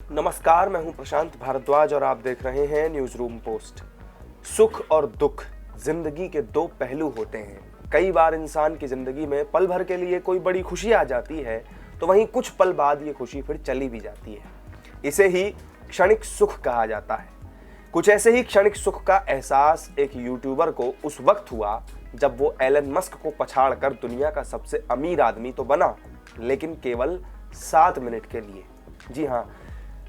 नमस्कार, मैं हूं प्रशांत भारद्वाज और आप देख रहे हैं न्यूज रूम पोस्ट। सुख और दुख जिंदगी के दो पहलू होते हैं। कई बार इंसान की जिंदगी में पल भर के लिए कोई बड़ी खुशी आ जाती है, तो वहीं कुछ पल बाद ये खुशी फिर चली भी जाती है। इसे ही क्षणिक सुख कहा जाता है। कुछ ऐसे ही क्षणिक सुख का एहसास एक यूट्यूबर को उस वक्त हुआ जब वो एलन मस्क को पछाड़कर दुनिया का सबसे अमीर आदमी तो बना, लेकिन केवल 7 मिनट के लिए। जी हाँ,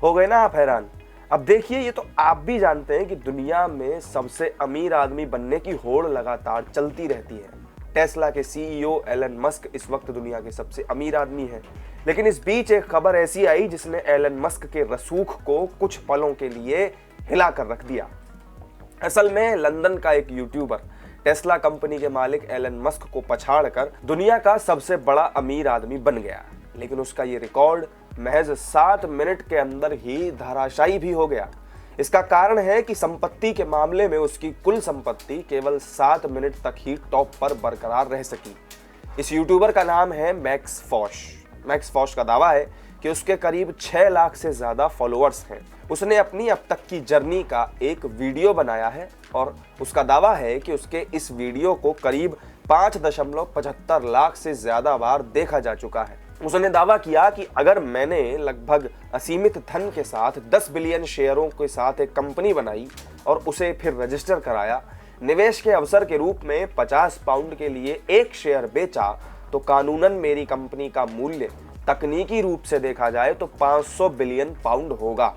हो गए ना आप हैरान। अब देखिए, ये तो आप भी जानते हैं कि दुनिया में सबसे अमीर आदमी बनने की होड़ लगातार चलती रहती है। टेस्ला के सीईओ एलन मस्क इस वक्त दुनिया के सबसे अमीर आदमी हैं। लेकिन इस बीच एक खबर ऐसी आई जिसने एलन मस्क के रसूख को कुछ पलों के लिए हिला कर रख दिया। असल में लंदन का एक यूट्यूबर टेस्ला कंपनी के मालिक एलन मस्क को पछाड़कर दुनिया का सबसे बड़ा अमीर आदमी बन गया, लेकिन उसका ये रिकॉर्ड महज 7 मिनट के अंदर ही धराशायी भी हो गया। इसका कारण है कि संपत्ति के मामले में उसकी कुल संपत्ति केवल 7 मिनट तक ही टॉप पर बरकरार रह सकी। इस यूट्यूबर का नाम है मैक्स फॉश। मैक्स फॉश का दावा है कि उसके करीब 6 लाख से ज्यादा फॉलोअर्स हैं। उसने अपनी अब तक की जर्नी का एक वीडियो बनाया है और उसका दावा है कि उसके इस वीडियो को करीब 5.75 लाख से ज्यादा बार देखा जा चुका है। उसने दावा किया कि अगर मैंने लगभग असीमित धन के साथ 10 बिलियन शेयरों के साथ एक कंपनी बनाई और उसे फिर रजिस्टर कराया, निवेश के अवसर के रूप में 50 पाउंड के लिए एक शेयर बेचा, तो कानूनन मेरी कंपनी का मूल्य तकनीकी रूप से देखा जाए तो 500 बिलियन पाउंड होगा।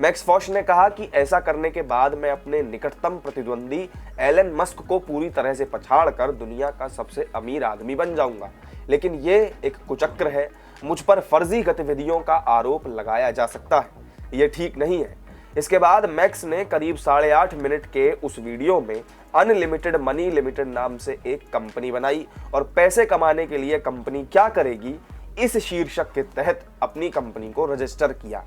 मैक्स फॉश ने कहा कि ऐसा करने के बाद मैं अपने निकटतम प्रतिद्वंदी एलन मस्क को पूरी तरह से पछाड़कर दुनिया का सबसे अमीर आदमी बन जाऊंगा। लेकिन ये एक कुचक्र है। मुझ पर फर्जी गतिविधियों का आरोप लगाया जा सकता है। ये ठीक नहीं है। इसके बाद मैक्स ने करीब 8.5 मिनट के उस वीडियो में अनलिमिटेड मनी लिमिटेड नाम से एक कंपनी बनाई और पैसे कमाने के लिए कंपनी क्या करेगी, इस शीर्षक के तहत अपनी कंपनी को रजिस्टर किया।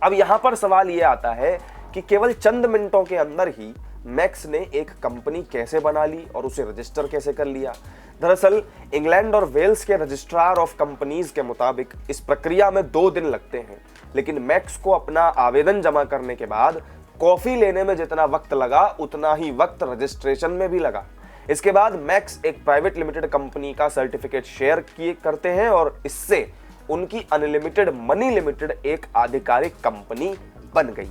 अब यहां पर सवाल यह आता है कि केवल चंद मिनटों के अंदर ही मैक्स ने एक कंपनी कैसे बना ली और उसे रजिस्टर कैसे कर लिया। दरअसल इंग्लैंड और वेल्स के रजिस्ट्रार ऑफ कंपनीज के मुताबिक इस प्रक्रिया में 2 दिन लगते हैं, लेकिन मैक्स को अपना आवेदन जमा करने के बाद कॉफी लेने में जितना वक्त लगा उतना ही वक्त रजिस्ट्रेशन में भी लगा। इसके बाद मैक्स एक प्राइवेट लिमिटेड कंपनी का सर्टिफिकेट शेयर किए करते हैं और इससे उनकी अनलिमिटेड मनी लिमिटेड एक आधिकारिक कंपनी बन गई।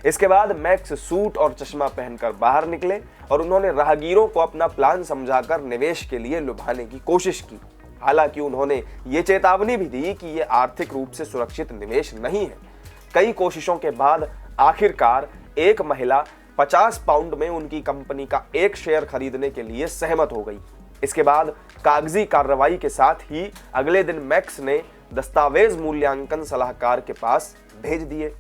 इसके बाद मैक्स सूट और चश्मा पहनकर बाहर निकले और उन्होंने राहगीरों को अपना प्लान समझाकर निवेश के लिए लुभाने की कोशिश की। हालांकि उन्होंने ये चेतावनी भी दी कि ये आर्थिक रूप से सुरक्षित निवेश नहीं है। कई कोशिशों के बाद आखिरकार एक महिला 50 पाउंड में उनकी कंपनी का एक शेयर खरीदने के लिए सहमत हो गई। इसके बाद कागजी कार्रवाई के साथ ही अगले दिन मैक्स ने दस्तावेज मूल्यांकन सलाहकार के पास भेज दिए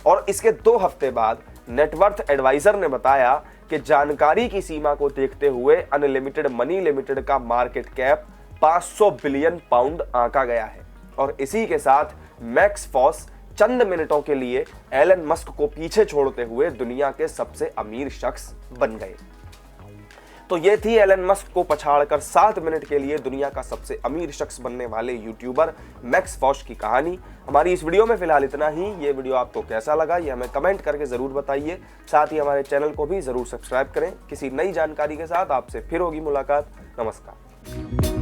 और इसके 2 हफ्ते बाद नेटवर्थ एडवाइजर ने बताया कि जानकारी की सीमा को देखते हुए अनलिमिटेड मनी लिमिटेड का मार्केट कैप 500 बिलियन पाउंड आंका गया है। और इसी के साथ मैक्स फॉस चंद मिनटों के लिए एलन मस्क को पीछे छोड़ते हुए दुनिया के सबसे अमीर शख्स बन गए। तो ये थी एलन मस्क को पछाड़कर 7 मिनट के लिए दुनिया का सबसे अमीर शख्स बनने वाले यूट्यूबर मैक्स फॉश की कहानी। हमारी इस वीडियो में फिलहाल इतना ही। ये वीडियो आपको कैसा लगा ये हमें कमेंट करके जरूर बताइए। साथ ही हमारे चैनल को भी जरूर सब्सक्राइब करें। किसी नई जानकारी के साथ आपसे फिर होगी मुलाकात। नमस्कार।